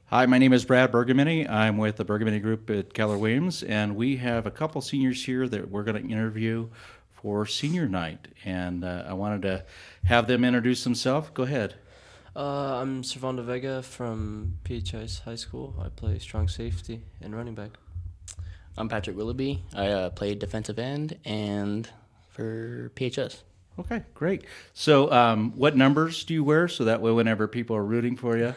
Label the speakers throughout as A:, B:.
A: Hi, my name is Brad Bergamini. I'm with the Bergamini Group at Keller Williams, and we have a couple seniors here that we're going to interview for senior night. And I wanted to have them introduce themselves. Go ahead.
B: I'm Cervando Vega from PHS High School. I play strong safety and running back.
C: I'm Patrick Willoughby. I played defensive end and for PHS.
A: Okay, great. So, what numbers do you wear so that way whenever people are rooting for you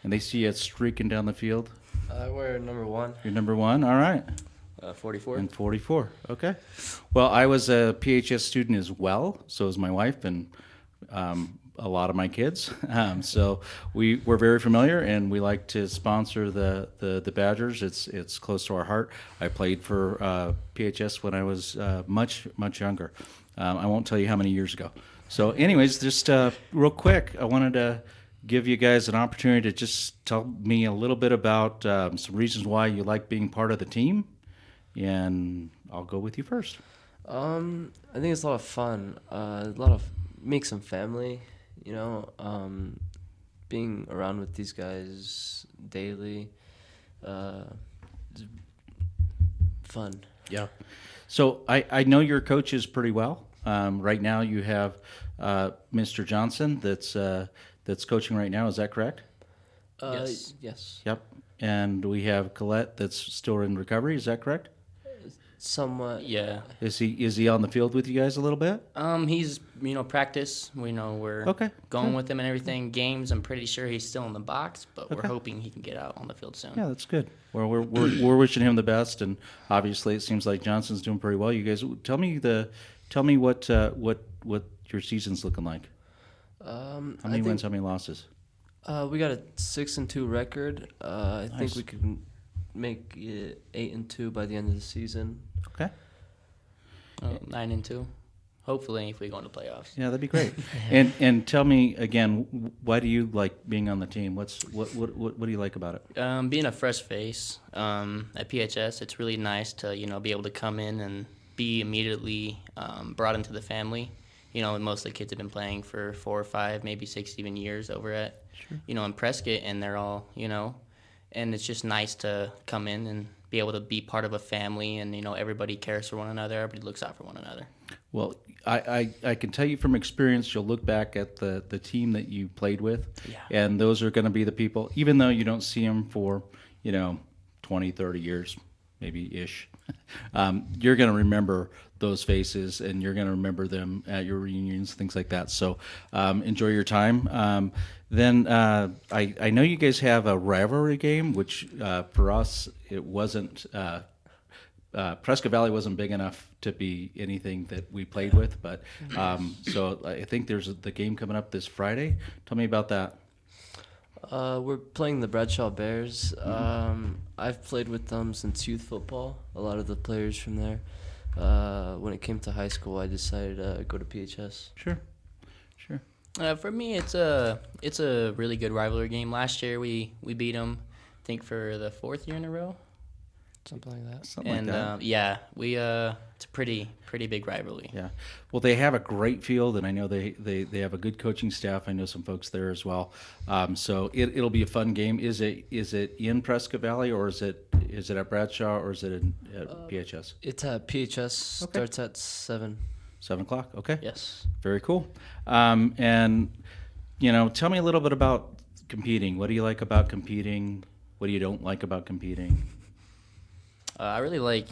A: and they see you streaking down the field,
B: I wear number 1.
A: you're number one? All right.
C: 44.
A: And 44. Okay. Well, I was a PHS student as well. So was my wife and a lot of my kids. So we're very familiar, and we like to sponsor the Badgers. It's close to our heart. I played for PHS when I was much younger. I won't tell you how many years ago. So, anyways, just real quick, I wanted to give you guys an opportunity to just tell me a little bit about some reasons why you like being part of the team, and I'll go with you first.
B: I think it's a lot of fun. A lot of make some family. Being around with these guys daily. Is fun.
A: Yeah. So I know your coaches pretty well. Right now you have Mr. Johnson that's coaching right now. Is that correct?
C: Yes.
B: Yes.
A: Yep. And we have Colette that's still in recovery. Is that correct?
B: Somewhat.
C: Yeah.
A: Is he on the field with you guys a little bit?
C: He's practice. We're
A: Okay.
C: going
A: Good.
C: with him and everything. Games. I'm pretty sure he's still in the box, but we're
A: Okay.
C: hoping he can get out on the field soon.
A: Yeah, that's good. Well, we're wishing him the best, and obviously it seems like Johnson's doing pretty well. You guys, tell me what your season's looking like. How many wins? How many losses?
B: We got a 6-2 record. I think
A: Nice.
B: we could make it 8-2 by the end of the season.
A: Okay.
C: 9-2. Hopefully, if we go into playoffs.
A: Yeah, that'd be great. And tell me again, why do you like being on the team? What do you like about it?
C: Being a fresh face at PHS, it's really nice to be able to come in and be immediately brought into the family. Most of the kids have been playing for 4 or 5, maybe 6 even years over at in Prescott, and they're all and it's just nice to come in and be able to be part of a family, and everybody cares for one another, everybody looks out for one another.
A: Well, I can tell you from experience, you'll look back at the team that you played with, and those are going to be the people, even though you don't see them for 20, 30 years, maybe ish. You're going to remember those faces, and you're going to remember them at your reunions, things like that. So enjoy your time. Then I know you guys have a rivalry game, which for us it wasn't. Prescott Valley wasn't big enough to be anything that we played with, but so I think there's the game coming up this Friday. Tell me about that.
B: We're playing the Bradshaw Bears. I've played with them since youth football. A lot of the players from there. When it came to high school, I decided to go to PHS.
A: Sure.
C: For me, it's a really good rivalry game. Last year we beat them, I think for the 4th year in a row.
B: Something like that.
A: Something like that.
C: It's a pretty big rivalry.
A: Yeah. Well, they have a great field, and I know they have a good coaching staff. I know some folks there as well. So it'll be a fun game. Is it in Prescott Valley, or is it at Bradshaw, or is it at PHS?
B: It's at PHS.
A: Okay.
B: Starts at 7.
A: 7 o'clock. Okay.
C: Yes.
A: Very cool. And tell me a little bit about competing. What do you like about competing? What do you don't like about competing?
C: I really like,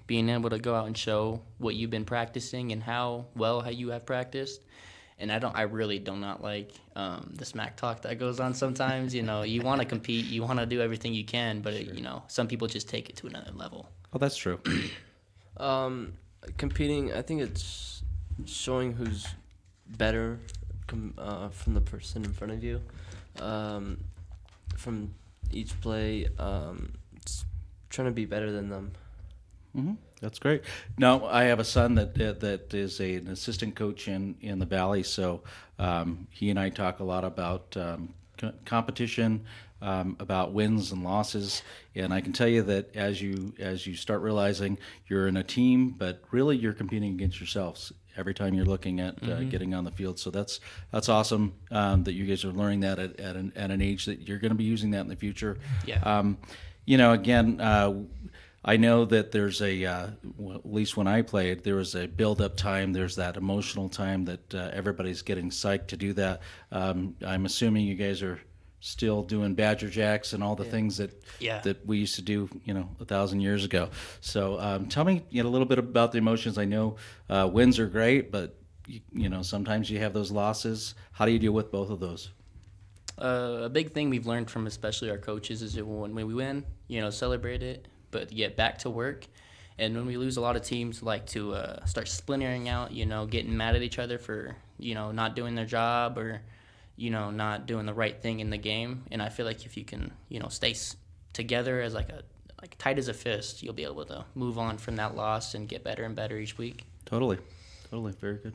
C: being able to go out and show what you've been practicing and how you have practiced. And I really do not like the smack talk that goes on sometimes. You want to compete, you want to do everything you can, but some people just take it to another level.
A: Oh, that's true.
B: Competing, I think it's showing who's better from the person in front of you. From each play, it's trying to be better than them.
A: Mm-hmm. That's great. Now, I have a son that is an assistant coach in the Valley, so he and I talk a lot about competition, about wins and losses, and I can tell you that as you start realizing you're in a team, but really you're competing against yourselves, every time you're looking at getting on the field. So that's awesome that you guys are learning that at an age that you're going to be using that in the future.
C: Yeah.
A: Again, I know that there's well, at least when I played, there was a build-up time. There's that emotional time that everybody's getting psyched to do that. I'm assuming you guys are still doing Badger Jacks and all the things that we used to do, 1,000 years ago. So tell me a little bit about the emotions. I know wins are great, but sometimes you have those losses. How do you deal with both of those?
C: A big thing we've learned from especially our coaches is that when we win, celebrate it, but get back to work. And when we lose, a lot of teams like to start splintering out, getting mad at each other for, not doing their job or, not doing the right thing in the game. And I feel like if you can, stay together as like tight as a fist, you'll be able to move on from that loss and get better and better each week.
A: Totally. Very good.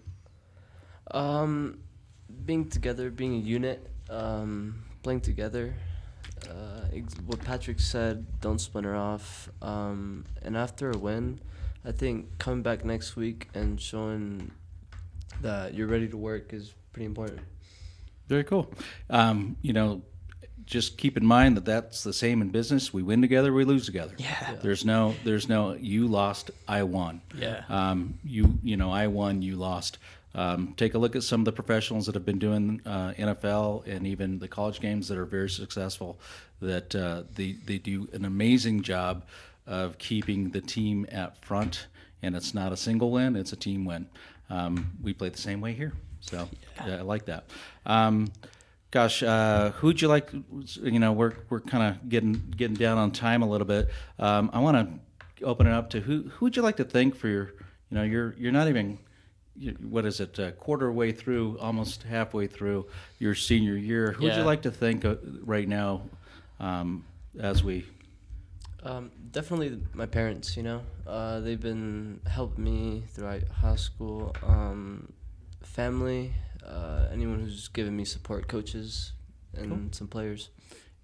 B: Being together, being a unit, playing together. What Patrick said, don't splinter off. And after a win, I think coming back next week and showing that you're ready to work is pretty important.
A: Very cool. Just keep in mind that that's the same in business. We win together, we lose together.
C: Yeah.
A: There's no you lost, I won.
C: Yeah.
A: I won, you lost. Take a look at some of the professionals that have been doing NFL and even the college games that are very successful. That they do an amazing job of keeping the team at front, and it's not a single win; it's a team win. We play the same way here, so I like that. Who'd you like? We're kind of getting down on time a little bit. I want to open it up to who'd you like to thank for your. You're not even. What is it? Quarter way through, almost halfway through your senior year. Who'd you like to thank right now? As we.
B: Definitely my parents. They've been helping me throughout high school. Family. Anyone who's given me support, coaches, and some players.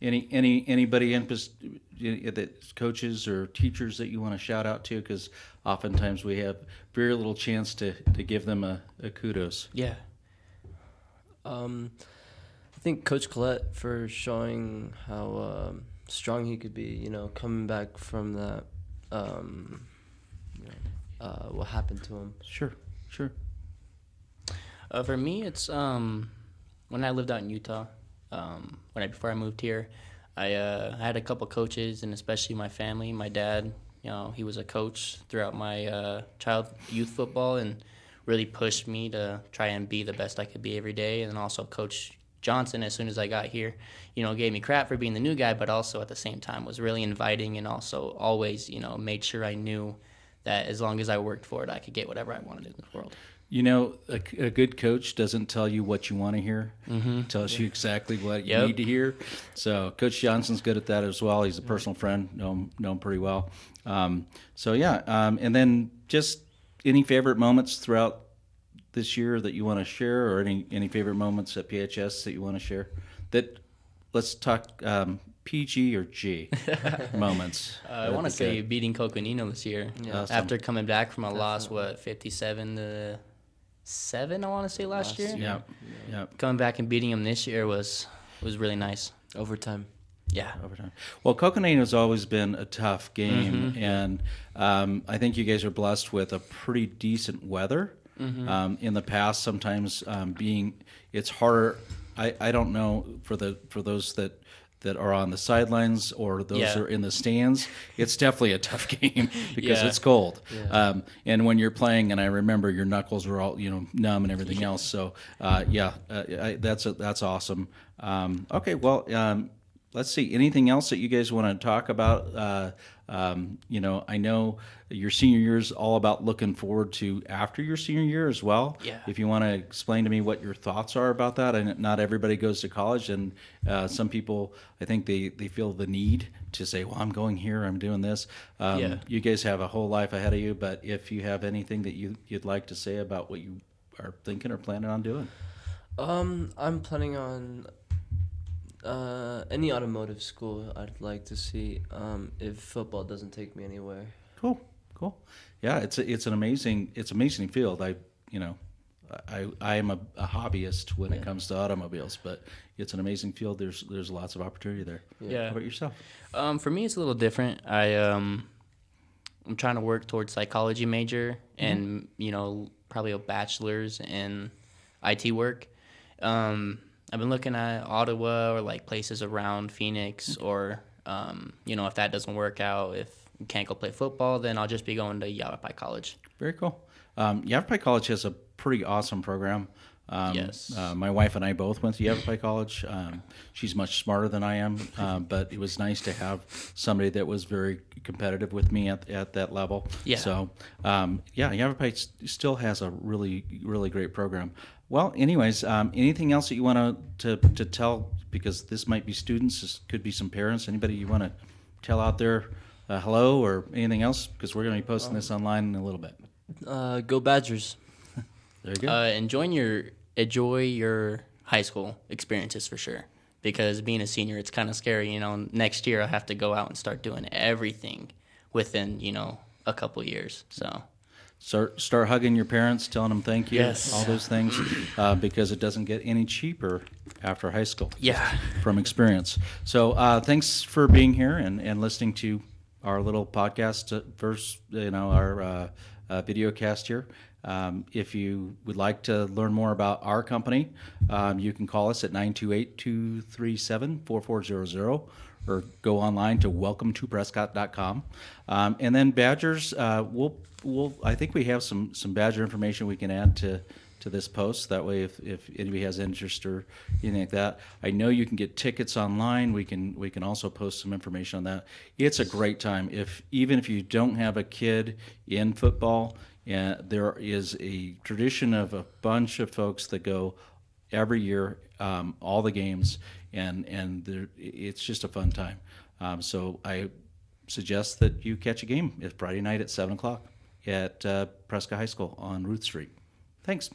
A: Anybody that coaches or teachers that you want to shout out to? Because oftentimes we have very little chance to give them a kudos.
C: Yeah.
B: I think Coach Collette for showing how strong he could be. Coming back from that. What happened to him?
A: Sure.
C: For me, it's when I lived out in Utah. Before I moved here, I had a couple coaches, and especially my family. My dad, he was a coach throughout my youth football, and really pushed me to try and be the best I could be every day. And then also Coach Johnson, as soon as I got here, gave me crap for being the new guy, but also at the same time was really inviting, and also always, made sure I knew that as long as I worked for it, I could get whatever I wanted in the world.
A: A good coach doesn't tell you what you want to hear. It tells you exactly what you need to hear. So Coach Johnson's good at that as well. He's a personal friend, know him pretty well. And then just any favorite moments throughout this year that you want to share, or any favorite moments at PHS that you want to share? Let's talk PG or G moments.
C: I want to say beating Coconino this year.
B: Yeah.
A: Awesome.
C: After coming back from a loss, 57-7, I want to say last year.
A: Yeah.
C: Coming back and beating him this year was really nice.
B: Overtime.
C: Yeah.
A: Overtime. Well, Coconino's always been a tough game, and I think you guys are blessed with a pretty decent weather. In the past, sometimes it's harder. I don't know for those that are on the sidelines or those that are in the stands. It's definitely a tough game because it's cold.
B: Yeah.
A: And when you're playing, and I remember your knuckles were all numb and everything else. So that's awesome. Okay, well. Let's see. Anything else that you guys want to talk about? I know your senior year is all about looking forward to after your senior year as well.
C: Yeah.
A: If you want to explain to me what your thoughts are about that, and not everybody goes to college, and some people, I think they feel the need to say, well, I'm going here, I'm doing this. You guys have a whole life ahead of you, but if you have anything that you'd like to say about what you are thinking or planning on doing.
B: I'm planning on any automotive school I'd like to see if football doesn't take me anywhere.
A: Cool. Yeah, it's an amazing field. I am a hobbyist when it comes to automobiles, but it's an amazing field. There's lots of opportunity there.
C: Yeah.
A: How about yourself?
C: For me, it's a little different. I'm trying to work towards psychology major and probably a bachelor's in IT work. I've been looking at Ottawa or like places around Phoenix, or if that doesn't work out, if you can't go play football, then I'll just be going to Yavapai College.
A: Very cool. Yavapai College has a pretty awesome program.
C: Yes.
A: My wife and I both went to Yavapai College. She's much smarter than I am, but it was nice to have somebody that was very competitive with me at that level.
C: Yeah.
A: So, Yavapai still has a really, really great program. Well, anyways, anything else that you want to tell, because this might be students, this could be some parents, anybody you want to tell out there hello or anything else? Because we're going to be posting this online in a little bit.
B: Go Badgers.
A: There you go.
C: Enjoy your high school experiences for sure. Because being a senior, it's kind of scary. Next year I have to go out and start doing everything within a couple years. So
A: start hugging your parents, telling them thank you,
C: Yes.
A: all those things, because it doesn't get any cheaper after high school.
C: Yeah.
A: From experience. So thanks for being here and listening to our little podcast, our video cast here. If you would like to learn more about our company, you can call us at 928-237-4400 or go online to welcometoprescott.com. And then Badgers, I think we have some Badger information we can add to this post. That way, if anybody has interest or anything like that, I know you can get tickets online. We can also post some information on that. It's a great time. Even if you don't have a kid in football, there is a tradition of a bunch of folks that go every year, all the games, and it's just a fun time. So I suggest that you catch a game. It's Friday night at 7 o'clock at Prescott High School on Ruth Street. Thanks.